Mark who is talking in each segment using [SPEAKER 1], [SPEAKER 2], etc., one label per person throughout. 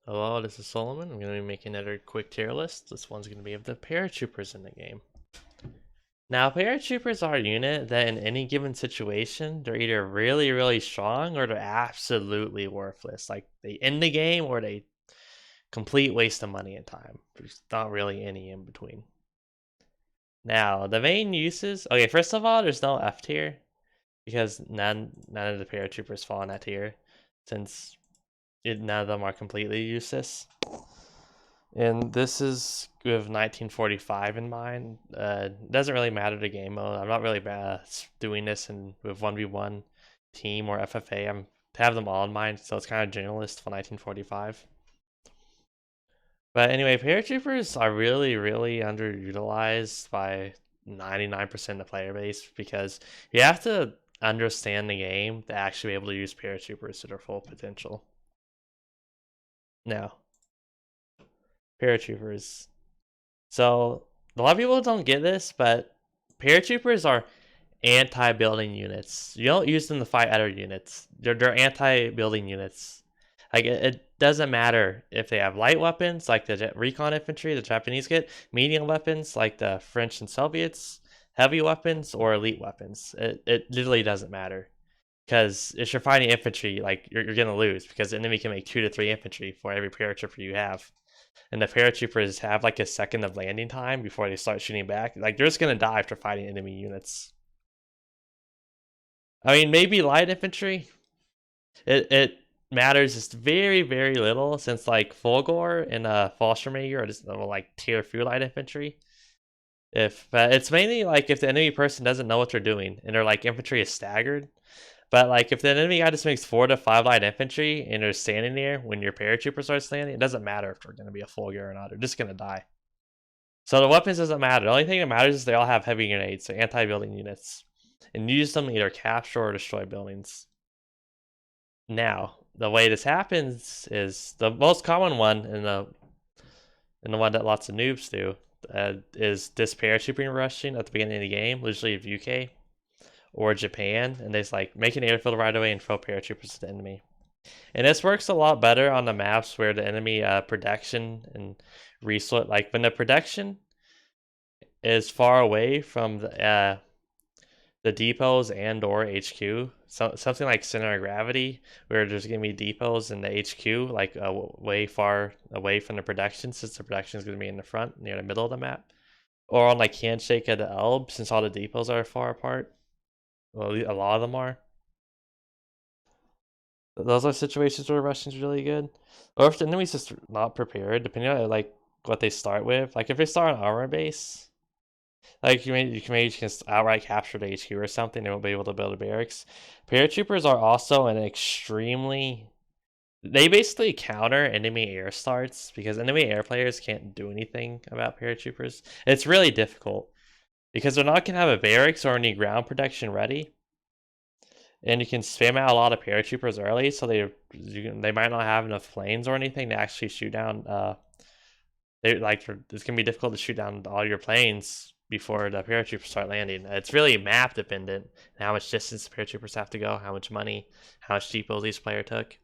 [SPEAKER 1] Hello, this is Solomon. I'm going to be making another quick tier list. This one's going to be of the paratroopers in the game. Now, paratroopers are a unit that in any given situation, they're either really, really strong or they're absolutely worthless. Like, they end the game or they complete waste of money and time. There's not really any in between. Now, the main uses... Okay, first of all, there's no F tier because none of the paratroopers fall in that tier since none of them are completely useless. And this is with 1945 in mind. It doesn't really matter the game mode. I'm not really doing this with 1v1 team or FFA. I'm to have them all in mind, so it's kind of generalist for 1945. But anyway, paratroopers are really, really underutilized by 99% of the player base because you have to understand the game to actually be able to use paratroopers to their full potential. Now, paratroopers. So a lot of people don't get this, but paratroopers are anti-building units. You don't use them to fight other units. They're anti-building units. Like it doesn't matter if they have light weapons like the recon infantry the Japanese get, medium weapons like the French and Soviets, heavy weapons or elite weapons. It literally doesn't matter. Because if you're fighting infantry, like you're gonna lose because the enemy can make 2 to 3 infantry for every paratrooper you have. And the paratroopers have like a second of landing time before they start shooting back. Like they're just gonna die after fighting enemy units. I mean, maybe light infantry. It matters just very, very little since like Fulgor and Fallschirmjäger are just like tier 3 light infantry. If it's mainly like if the enemy person doesn't know what they're doing and their like infantry is staggered. But like if the enemy guy just makes 4 to 5 light infantry and they're standing there when your paratrooper starts landing, it doesn't matter if they're gonna be a Fulgor or not. They're just gonna die. So the weapons doesn't matter. The only thing that matters is they all have heavy grenades, so anti-building units, and use them to either capture or destroy buildings. Now, the way this happens is the most common one and the one that lots of noobs do is this paratrooping rushing at the beginning of the game, usually of UK or Japan, and they just like make an airfield right away and throw paratroopers to the enemy. And this works a lot better on the maps where the enemy production and resource, like when the production is far away from the depots and or HQ. So something like center of gravity, where there's gonna be depots in the HQ, like way far away from the production, since the production is gonna be in the front, near the middle of the map, or on like Handshake of the Elbe, since all the depots are far apart. Well, a lot of them are. Those are situations where Russian's really good. Or if the enemy's just not prepared, depending on like what they start with. Like if they start an armor base, like you can just outright capture the HQ or something, they won't be able to build a barracks. Paratroopers are also an extremely they basically counter enemy air starts because enemy air players can't do anything about paratroopers. It's really difficult because they're not gonna have a barracks or any ground protection ready. And you can spam out a lot of paratroopers early, so they might not have enough planes or anything to actually shoot down. It's gonna be difficult to shoot down all your planes before the paratroopers start landing. It's really map dependent, how much distance the paratroopers have to go, how much money, how much depots each player took.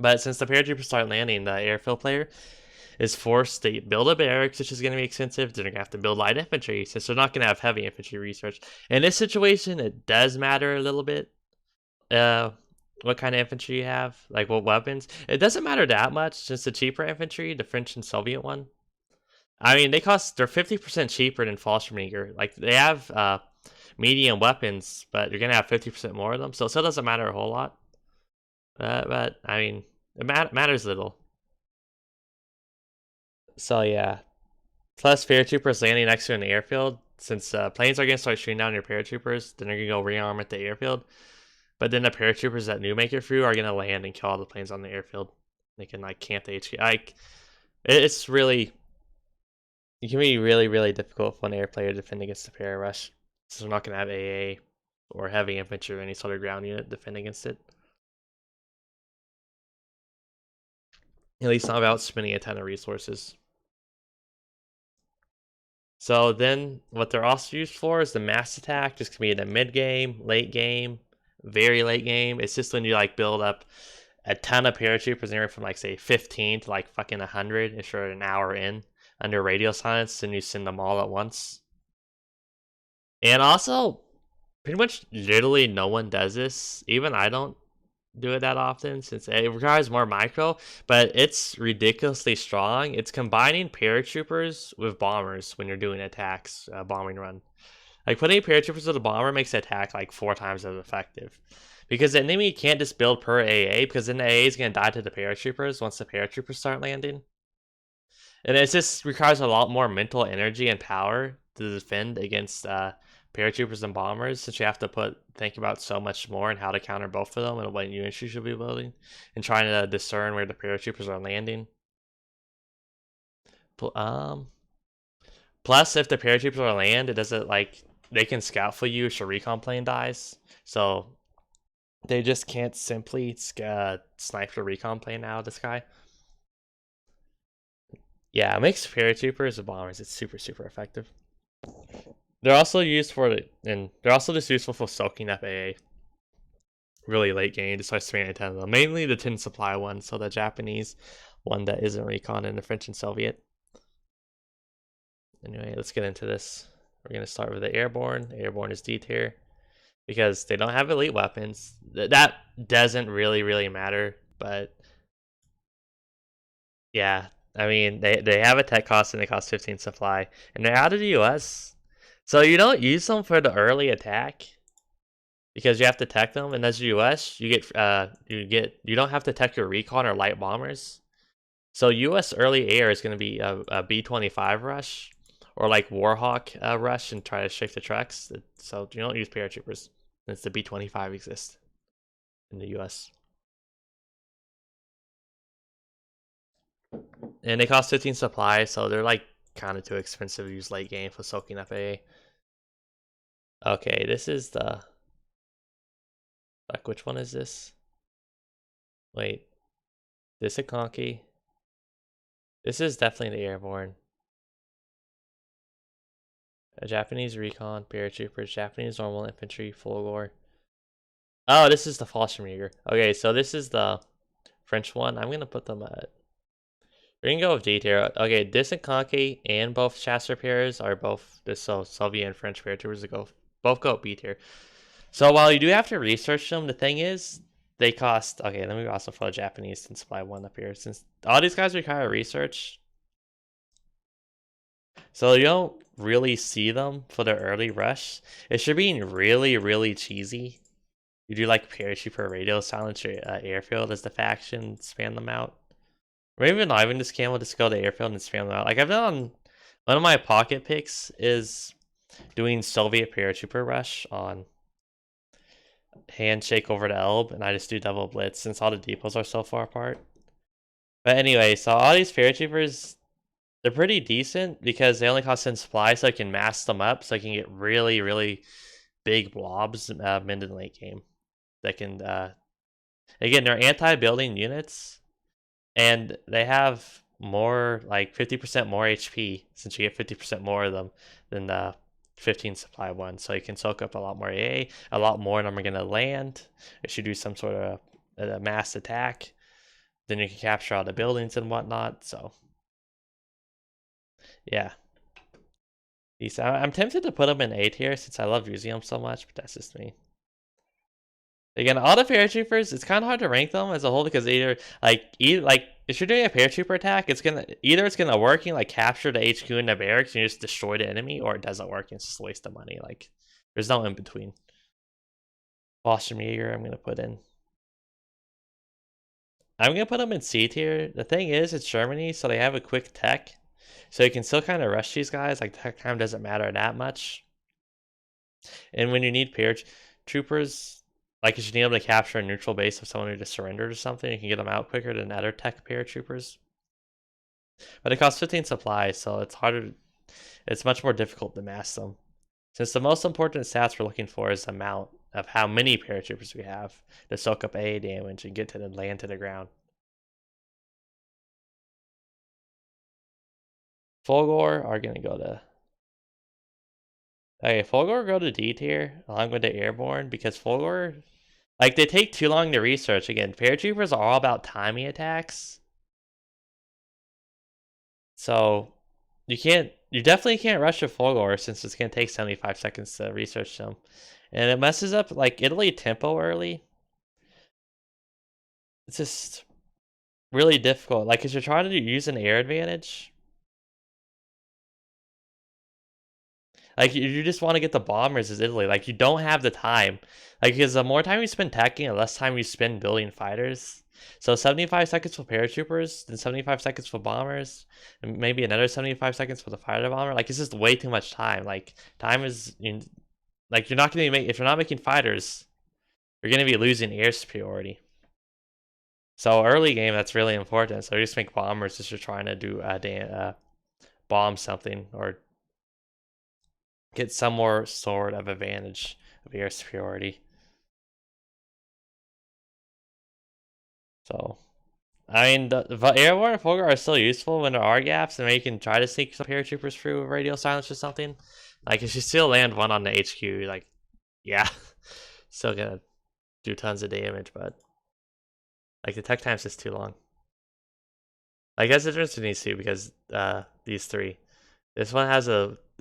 [SPEAKER 1] But since the paratroopers start landing, the airfield player is forced to build a barracks, which is going to be expensive. They're going to have to build light infantry, since they're not going to have heavy infantry research. In this situation, it does matter a little bit what kind of infantry you have, like what weapons. It doesn't matter that much, since the cheaper infantry, the French and Soviet one, I mean, they're 50% cheaper than Fallschirmjäger. Like, they have medium weapons, but you're going to have 50% more of them, so it still doesn't matter a whole lot. But I mean, it matters little. So yeah. Plus, paratroopers landing next to an airfield, since planes are going to start shooting down your paratroopers, then they're going to go rearm at the airfield. But then the paratroopers that new make it through are going to land and kill all the planes on the airfield. They can like camp the HQ. Like, it's really, it can be really, really difficult for an air player to defend against the para rush. So they're not going to have AA or heavy infantry or any sort of ground unit defend against it. At least not without spending a ton of resources. So then what they're also used for is the mass attack. This can be in a mid game, late game, very late game. It's just when you like build up a ton of paratroopers, anywhere from like say 15 to like fucking 100 if you're an hour in under radio silence, and you send them all at once. And also, pretty much literally no one does this. Even I don't do it that often since it requires more micro, but it's ridiculously strong. It's combining paratroopers with bombers when you're doing attacks, bombing run. Like putting paratroopers with a bomber makes the attack like 4 times as effective. Because the enemy can't just build per AA, because then the AA is going to die to the paratroopers once the paratroopers start landing. And it just requires a lot more mental energy and power to defend against paratroopers and bombers, since you have to think about so much more and how to counter both of them and what units you should be building, and trying to discern where the paratroopers are landing. Plus, if the paratroopers are land, it doesn't like they can scout for you if your recon plane dies, so they just can't simply snipe the recon plane out of the sky. Yeah, it makes paratroopers and bombers. It's super effective. They're also used and they're also just useful for soaking up AA. Really late game, just by spamming 10 of them. Mainly the 10 supply one, so the Japanese one that isn't recon, and the French and Soviet. Anyway, let's get into this. We're gonna start with the airborne. Airborne is D tier because they don't have elite weapons. That doesn't really matter, but yeah, I mean they have a tech cost and they cost 15 supply, and they're out of the US. So you don't use them for the early attack because you have to tech them, and as the US, you don't have to tech your recon or light bombers. So US early air is going to be a B-25 rush or like Warhawk rush and try to shake the trucks. So you don't use paratroopers since the B-25 exists in the US. And they cost 15 supply, so they're like kind of too expensive to use late game for soaking up AA. Okay, this is the... Like, which one is this? Wait. This is Conky. This is definitely the airborne. A Japanese recon, paratroopers, Japanese normal infantry, full gore. Oh, this is the Fallschirmjäger. Okay, so this is the French one. I'm gonna put them at... We're gonna go with D tier. Okay, this and Conky and both chassis repairs are both this Soviet and French paratroopers that both go B tier. So while you do have to research them, the thing is they cost... Okay, let me also throw Japanese and supply one up here, since all these guys require research. So you don't really see them for the early rush. If you're being really cheesy, you do like paratrooper radio silence your airfield as the faction, spam them out. Or even not even just camel, just go to airfield and spam them out. Like I've done, one of my pocket picks is doing Soviet paratrooper rush on handshake over the Elbe, and I just do double blitz since all the depots are so far apart. But anyway, so all these paratroopers, they're pretty decent because they only cost 10 supply, so I can mask them up, so I can get really big blobs mid and late game. That can again, they're anti-building units, and they have more, like 50% more HP, since you get 50% more of them than the 15 supply one. So you can soak up a lot more AA, a lot more of them are gonna land if you do some sort of a mass attack. Then you can capture all the buildings and whatnot. So yeah, I'm tempted to put them in A tier since I love using them so much, but that's just me. Again, all the paratroopers, it's kind of hard to rank them as a whole because either if you're doing a paratrooper attack, it's gonna work and like capture the HQ in the barracks and you just destroy the enemy, or it doesn't work and it's just a waste of money. Like there's no in between. Fallschirmjäger, I'm gonna put in. I'm gonna put them in C tier. The thing is, it's Germany, so they have a quick tech, so you can still kind of rush these guys. Like tech time doesn't matter that much. And when you need paratroopers, like if you need them to capture a neutral base of someone who just surrendered or something, you can get them out quicker than other tech paratroopers. But it costs 15 supplies, so it's much more difficult to mass them. Since the most important stats we're looking for is the amount of how many paratroopers we have to soak up AA damage and get to the land to the ground. Fulgor are gonna go to... Okay, Fulgor go to D tier along with the airborne because Fulgor Like, they take too long to research. Again, paratroopers are all about timing attacks. So, you definitely can't rush a Fulgor since it's going to take 75 seconds to research them. And it messes up, like, Italy tempo early. It's just really difficult. Like, because you're trying to use an air advantage. Like, you just want to get the bombers as Italy. Like, you don't have the time. Like, because the more time you spend tacking, the less time you spend building fighters. So 75 seconds for paratroopers, then 75 seconds for bombers, and maybe another 75 seconds for the fighter bomber. Like, it's just way too much time. Like, time is, like, you're not going to make, if you're not making fighters, you're going to be losing air superiority. So early game, that's really important. So you just make bombers if you're trying to do bomb something or get some more sort of advantage of air superiority. So, I mean, the airborne and Fulgur are still useful when there are gaps, and you can try to sneak some paratroopers through radial silence or something. Like, if you still land one on the HQ, like, yeah, still gonna do tons of damage, but like the tech time's just too long. Like, that's interesting these two because these three. This one has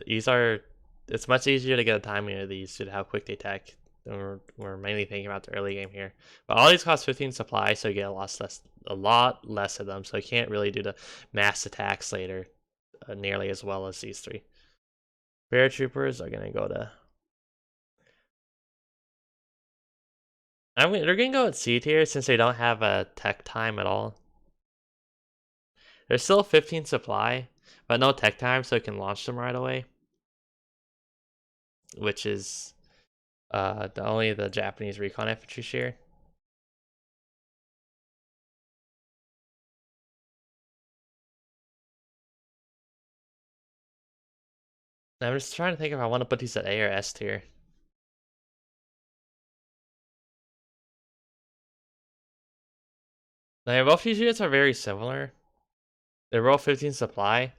[SPEAKER 1] these are, it's much easier to get a timing of these due to how quick they tech. And we're mainly thinking about the early game here. But all these cost 15 supply, so you get a lot less of them. So you can't really do the mass attacks later nearly as well as these three. Paratroopers are gonna go to. They're gonna go at C tier since they don't have a tech time at all. There's still 15 supply, but no tech time, so you can launch them right away. Which is only the Japanese recon infantry share. I'm just trying to think if I want to put these at A or S tier. Now, both these units are very similar. They're both 15 supply.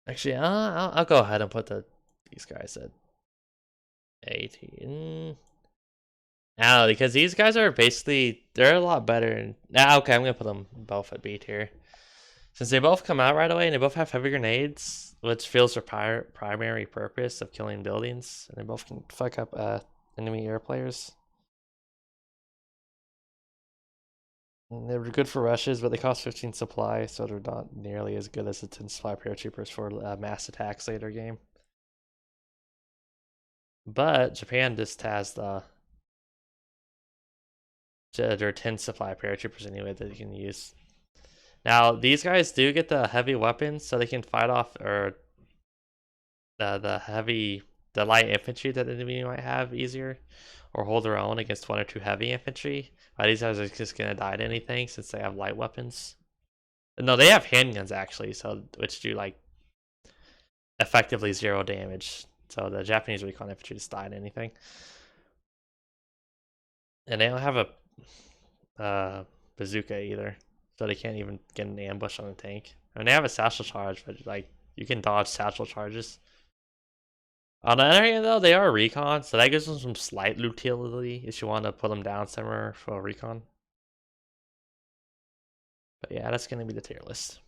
[SPEAKER 1] Actually, I'll go ahead and put these guys at A tier. No, because these guys are basically, they're a lot better. Okay, I'm gonna put them both at B tier. Since they both come out right away and they both have heavy grenades, which fills their primary purpose of killing buildings, and they both can fuck up enemy air players. And they're good for rushes, but they cost 15 supply, so they're not nearly as good as the 10 supply paratroopers for mass attacks later game. But Japan just has their 10 supply paratroopers anyway that you can use. Now, these guys do get the heavy weapons, so they can fight off or the light infantry that the enemy might have easier, or hold their own against one or two heavy infantry. But these guys are just gonna die to anything since they have light weapons. No, they have handguns actually, so which do like effectively 0 damage. So the Japanese recon infantry just die to anything, and they don't have a bazooka either, so they can't even get an ambush on the tank. I mean, they have a satchel charge, but like you can dodge satchel charges. On the other hand, though, they are recon, so that gives them some slight utility if you want to put them down somewhere for a recon. But yeah, that's going to be the tier list.